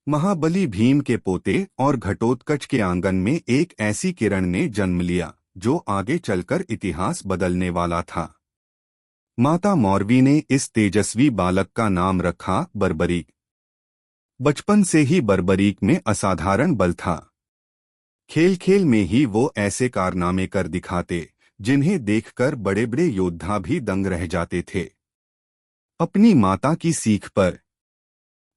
महाबली भीम के पोते और घटोत्कच के आंगन में एक ऐसी किरण ने जन्म लिया जो आगे चलकर इतिहास बदलने वाला था। माता मौरवी ने इस तेजस्वी बालक का नाम रखा बर्बरीक। बचपन से ही बर्बरीक में असाधारण बल था। खेल खेल में ही वो ऐसे कारनामे कर दिखाते जिन्हें देखकर बड़े बड़े योद्धा भी दंग रह जाते थे। अपनी माता की सीख पर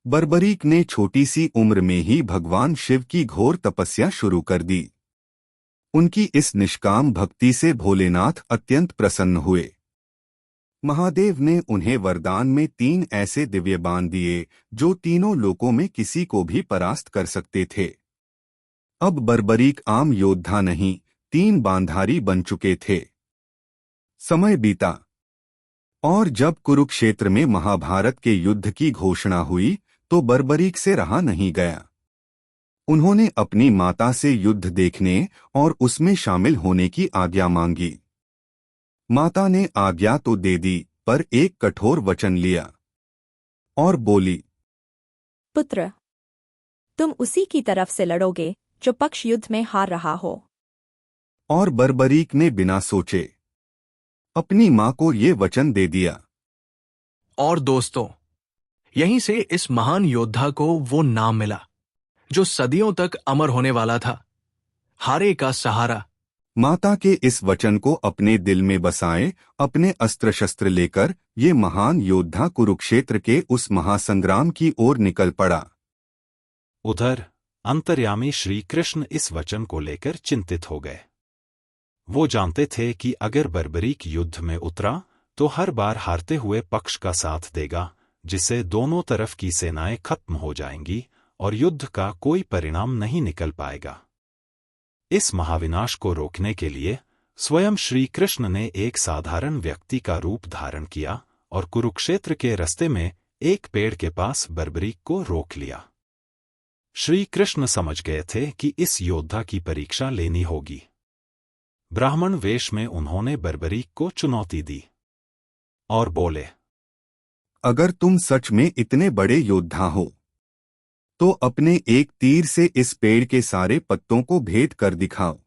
बर्बरीक ने छोटी सी उम्र में ही भगवान शिव की घोर तपस्या शुरू कर दी। उनकी इस निष्काम भक्ति से भोलेनाथ अत्यंत प्रसन्न हुए। महादेव ने उन्हें वरदान में 3 ऐसे दिव्य बाण दिए जो तीनों लोकों में किसी को भी परास्त कर सकते थे। अब बर्बरीक आम योद्धा नहीं, 3 बाणधारी बन चुके थे। समय बीता और जब कुरुक्षेत्र में महाभारत के युद्ध की घोषणा हुई तो बर्बरीक से रहा नहीं गया। उन्होंने अपनी माता से युद्ध देखने और उसमें शामिल होने की आज्ञा मांगी। माता ने आज्ञा तो दे दी, पर एक कठोर वचन लिया और बोली, पुत्र, तुम उसी की तरफ से लड़ोगे जो पक्ष युद्ध में हार रहा हो। और बर्बरीक ने बिना सोचे अपनी मां को ये वचन दे दिया। और दोस्तों, यहीं से इस महान योद्धा को वो नाम मिला जो सदियों तक अमर होने वाला था, हारे का सहारा। माता के इस वचन को अपने दिल में बसाए अपने अस्त्र शस्त्र लेकर ये महान योद्धा कुरुक्षेत्र के उस महासंग्राम की ओर निकल पड़ा। उधर अंतर्यामी श्री कृष्ण इस वचन को लेकर चिंतित हो गए। वो जानते थे कि अगर बर्बरीक युद्ध में उतरा तो हर बार हारते हुए पक्ष का साथ देगा, जिससे दोनों तरफ की सेनाएं खत्म हो जाएंगी और युद्ध का कोई परिणाम नहीं निकल पाएगा। इस महाविनाश को रोकने के लिए स्वयं श्री कृष्ण ने एक साधारण व्यक्ति का रूप धारण किया और कुरुक्षेत्र के रास्ते में एक पेड़ के पास बर्बरीक को रोक लिया। श्री कृष्ण समझ गए थे कि इस योद्धा की परीक्षा लेनी होगी। ब्राह्मण वेश में उन्होंने बर्बरीक को चुनौती दी और बोले, अगर तुम सच में इतने बड़े योद्धा हो तो अपने एक तीर से इस पेड़ के सारे पत्तों को भेद कर दिखाओ।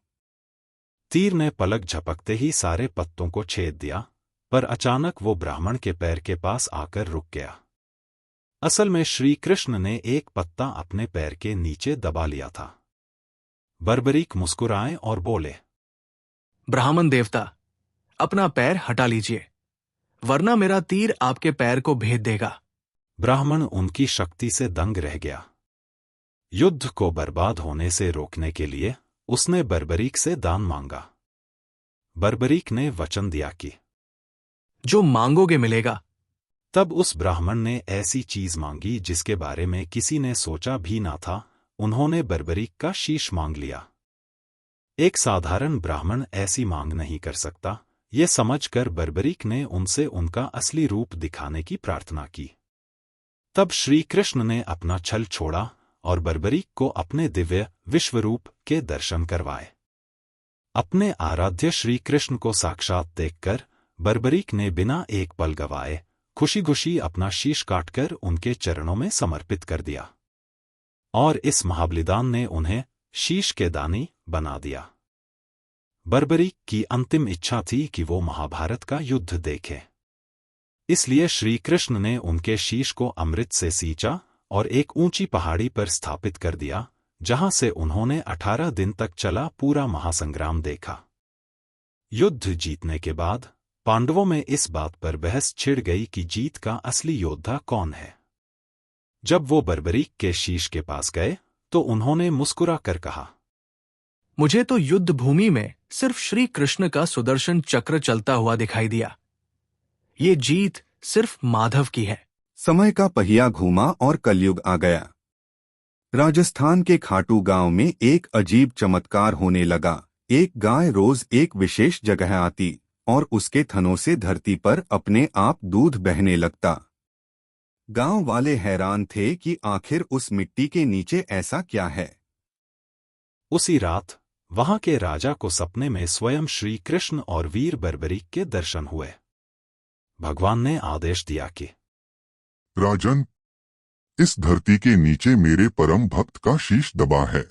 तीर ने पलक झपकते ही सारे पत्तों को छेद दिया, पर अचानक वो ब्राह्मण के पैर के पास आकर रुक गया। असल में श्री कृष्ण ने एक पत्ता अपने पैर के नीचे दबा लिया था। बर्बरीक मुस्कुराए और बोले, ब्राह्मण देवता, अपना पैर हटा लीजिए, वरना मेरा तीर आपके पैर को भेद देगा। ब्राह्मण उनकी शक्ति से दंग रह गया। युद्ध को बर्बाद होने से रोकने के लिए उसने बर्बरीक से दान मांगा। बर्बरीक ने वचन दिया कि जो मांगोगे मिलेगा। तब उस ब्राह्मण ने ऐसी चीज मांगी जिसके बारे में किसी ने सोचा भी ना था। उन्होंने बर्बरीक का शीश मांग लिया। एक साधारण ब्राह्मण ऐसी मांग नहीं कर सकता। ये समझकर बर्बरीक ने उनसे उनका असली रूप दिखाने की प्रार्थना की। तब श्री कृष्ण ने अपना छल छोड़ा और बर्बरीक को अपने दिव्य विश्वरूप के दर्शन करवाए। अपने आराध्य श्री कृष्ण को साक्षात देखकर बर्बरीक ने बिना एक पल गवाए खुशी खुशी अपना शीश काटकर उनके चरणों में समर्पित कर दिया और इस महाबलिदान ने उन्हें शीश के दानी बना दिया। बर्बरीक की अंतिम इच्छा थी कि वो महाभारत का युद्ध देखे। इसलिए श्री कृष्ण ने उनके शीश को अमृत से सींचा और एक ऊंची पहाड़ी पर स्थापित कर दिया, जहां से उन्होंने 18 दिन तक चला पूरा महासंग्राम देखा। युद्ध जीतने के बाद पांडवों में इस बात पर बहस छिड़ गई कि जीत का असली योद्धा कौन है। जब वो बर्बरीक के शीश के पास गए तो उन्होंने मुस्कुरा कर कहा, मुझे तो युद्ध भूमि में सिर्फ श्री कृष्ण का सुदर्शन चक्र चलता हुआ दिखाई दिया। ये जीत सिर्फ माधव की है। समय का पहिया घूमा और कलयुग आ गया। राजस्थान के खाटू गांव में एक अजीब चमत्कार होने लगा। एक गाय रोज एक विशेष जगह आती और उसके थनों से धरती पर अपने आप दूध बहने लगता। गांव वाले हैरान थे कि आखिर उस मिट्टी के नीचे ऐसा क्या है। उसी रात वहां के राजा को सपने में स्वयं श्री कृष्ण और वीर बर्बरीक के दर्शन हुए। भगवान ने आदेश दिया कि राजन, इस धरती के नीचे मेरे परम भक्त का शीश दबा है।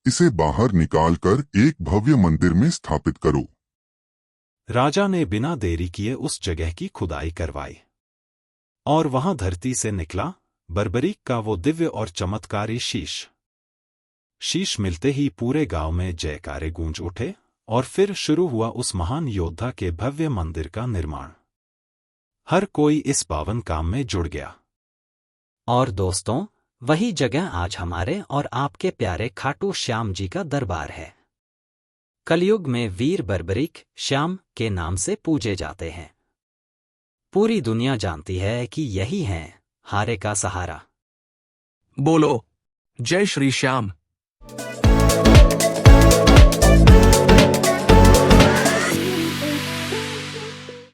इसे बाहर निकालकर एक भव्य मंदिर में स्थापित करो। राजा ने बिना देरी किए उस जगह की खुदाई करवाई और वहां धरती से निकला बर्बरीक का वो दिव्य और चमत्कारी शीश। शीश मिलते ही पूरे गांव में जयकारे गूंज उठे और फिर शुरू हुआ उस महान योद्धा के भव्य मंदिर का निर्माण। हर कोई इस पावन काम में जुड़ गया। और दोस्तों, वही जगह आज हमारे और आपके प्यारे खाटू श्याम जी का दरबार है। कलयुग में वीर बर्बरीक श्याम के नाम से पूजे जाते हैं। पूरी दुनिया जानती है कि यही हैं हारे का सहारा। बोलो जय श्री श्याम।